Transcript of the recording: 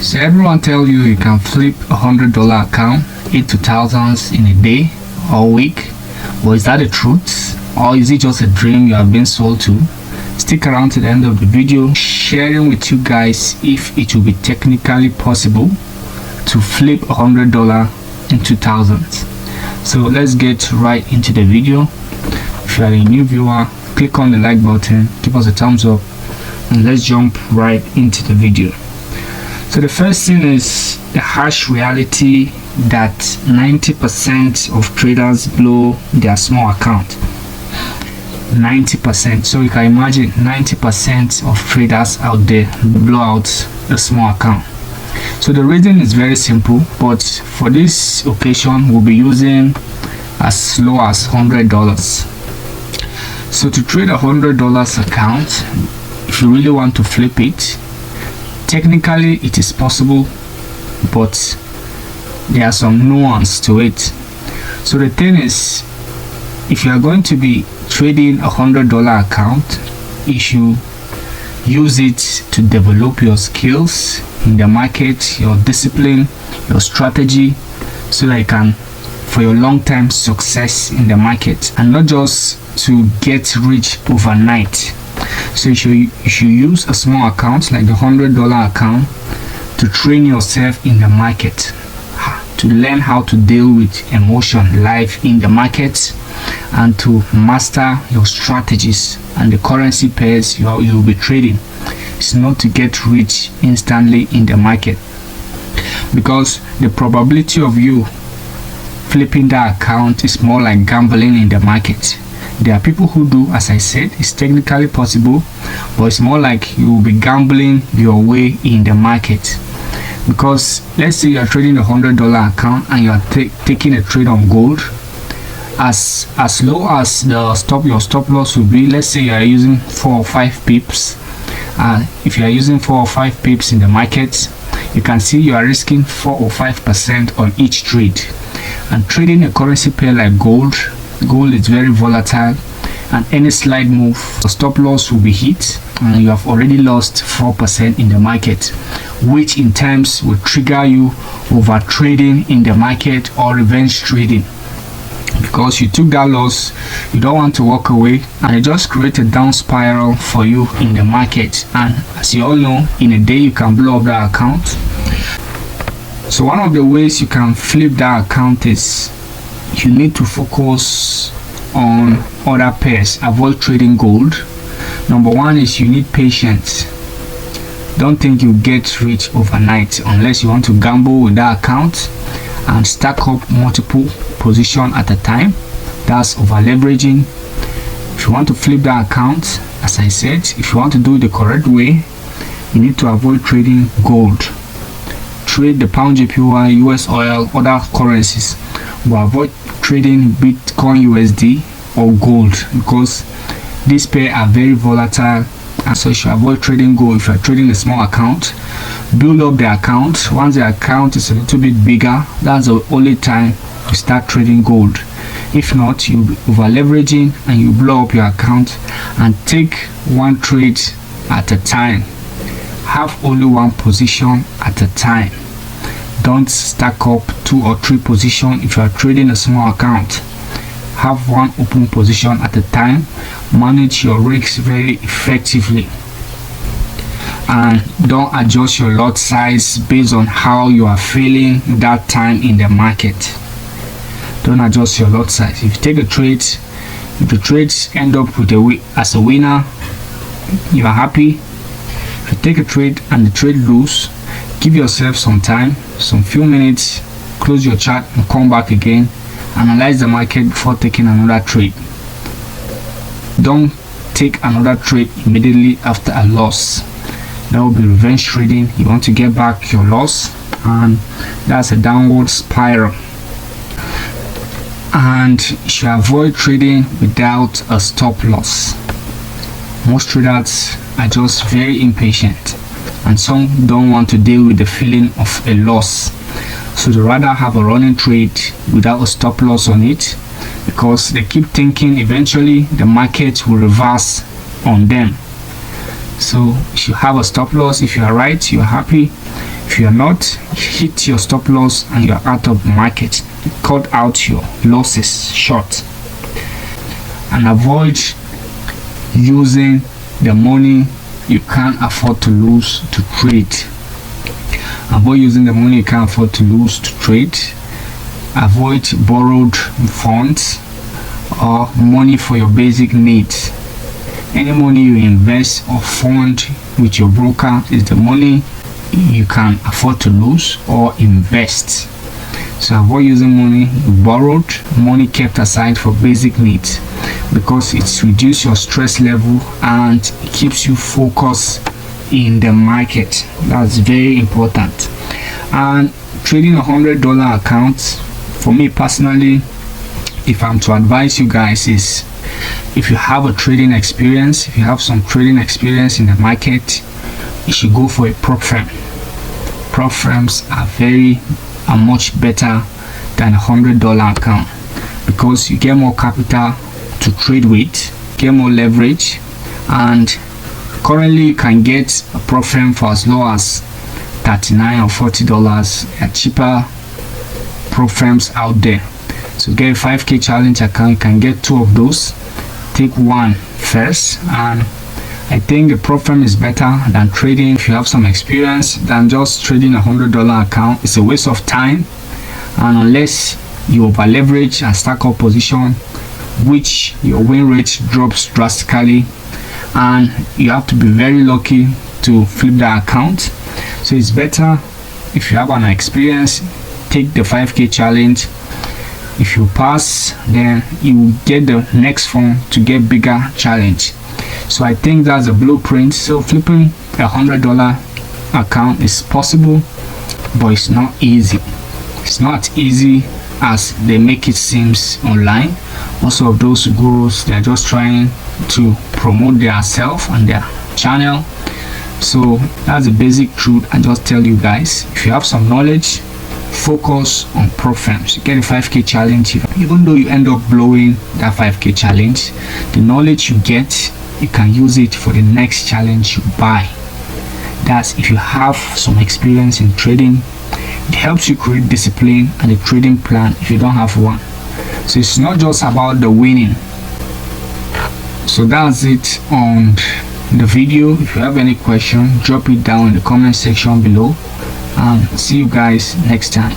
So everyone tell you can flip $100 account into thousands in a day or week. But is that the truth, or is it just a dream you have been sold to? Stick around to the end of the video, sharing with you guys if it will be technically possible to flip $100 into thousands. So let's get right into the video. If you are a new viewer, click on the like button, give us a thumbs up, and let's jump right into the video. So the first thing is the harsh reality that 90% of traders blow their small account. 90%. So you can imagine 90% of traders out there blow out a small account. So the reason is very simple, but for this occasion we'll be using as low as $100. So to trade $100 account, if you really want to flip it, technically it is possible, but there are some nuance to it. So the thing is, if you are going to be trading $100 account, you should use it to develop your skills in the market, your discipline, your strategy, so that you can for your long-term success in the market, and not just to get rich overnight. So you should use a small account like the $100 account to train yourself in the market, to learn how to deal with emotion live in the market, and to master your strategies and the currency pairs you will be trading. It's not to get rich instantly in the market, because the probability of you flipping that account is more like gambling in the market. There are people who do, as I said, it's technically possible, but it's more like you will be gambling your way in the market. Because let's say you are trading a $100 account and you are taking a trade on gold, as low as your stop loss will be. Let's say you are using 4 or 5 pips. If you are using 4 or 5 pips in the market, you can see you are risking 4 or 5% on each trade. And trading a currency pair like gold is very volatile, and any slight move, the stop loss will be hit and you have already lost 4% in the market, which in times will trigger you over trading in the market or revenge trading. Because you took that loss, you don't want to walk away, and it just creates a down spiral for you in the market. And as you all know, in a day you can blow up that account. So one of the ways you can flip that account is you need to focus on other pairs. Avoid trading gold. Number one is you need patience. Don't think you get rich overnight unless you want to gamble with that account and stack up multiple positions at a time. That's over leveraging. If you want to flip that account, as I said, if you want to do it the correct way, you need to avoid trading gold. Trade the pound JPY, US oil, other currencies, but avoid trading Bitcoin USD or gold, because these pairs are very volatile, and so you should avoid trading gold. If you are trading a small account, build up the account. Once the account is a little bit bigger, that's the only time you start trading gold. If not, you'll be over leveraging and you blow up your account. And take one trade at a time. Have only one position at a time. Don't stack up 2 or 3 positions if you are trading a small account. Have one open position at a time. Manage your risks very effectively, and don't adjust your lot size based on how you are feeling that time in the market. Don't adjust your lot size. If you take a trade, if the trades end up with as a winner, you are happy. If you take a trade and the trade lose, give yourself some time, some few minutes, close your chart and come back again. Analyze the market before taking another trade. Don't take another trade immediately after a loss. That will be revenge trading. You want to get back your loss, and that's a downward spiral. And you should avoid trading without a stop loss. Most traders are just very impatient, and some don't want to deal with the feeling of a loss, so they rather have a running trade without a stop loss on it, because they keep thinking eventually the market will reverse on them. So you should have a stop loss. If you are right, you are happy. If you're not, hit your stop loss and you're out of the market. Cut out your losses short and avoid using the money you can't afford to lose to trade. Avoid using the money you can't afford to lose to trade. Avoid borrowed funds or money for your basic needs. Any money you invest or fund with your broker is the money you can afford to lose or invest. So avoid using money you borrowed, money kept aside for basic needs, because it reduces your stress level and it keeps you focused in the market. That's very important. And trading $100 accounts, for me personally, if I'm to advise you guys, is if you have a trading experience, if you have some trading experience in the market, you should go for a prop firm. Prop firms are much better than $100 account, because you get more capital to trade with, get more leverage, and currently you can get a prop firm for as low as $39 or $40. At cheaper prop firms out there. So get a 5k challenge account, you can get 2 of those. Take one first, and I think the prop firm is better than trading, if you have some experience, than just trading $100 account. It's a waste of time, and unless you over leverage and stack up position, which your win rate drops drastically, and you have to be very lucky to flip that account. So it's better if you have an experience, take the 5k challenge. If you pass, then you will get the next phone to get bigger challenge. So I think that's a blueprint. So flipping $100 account is possible, but it's not easy. It's not easy as they make it seems online. Most of those gurus, they're just trying to promote their self and their channel. So that's the basic truth. I just tell you guys, if you have some knowledge, focus on prop firms. You get a 5k challenge. Even though you end up blowing that 5k challenge, the knowledge you get, you can use it for the next challenge you buy. That's if you have some experience in trading. It helps you create discipline and a trading plan if you don't have one. So it's not just about the winning. So that's it on the video. If you have any question, drop it down in the comment section below, and see you guys next time.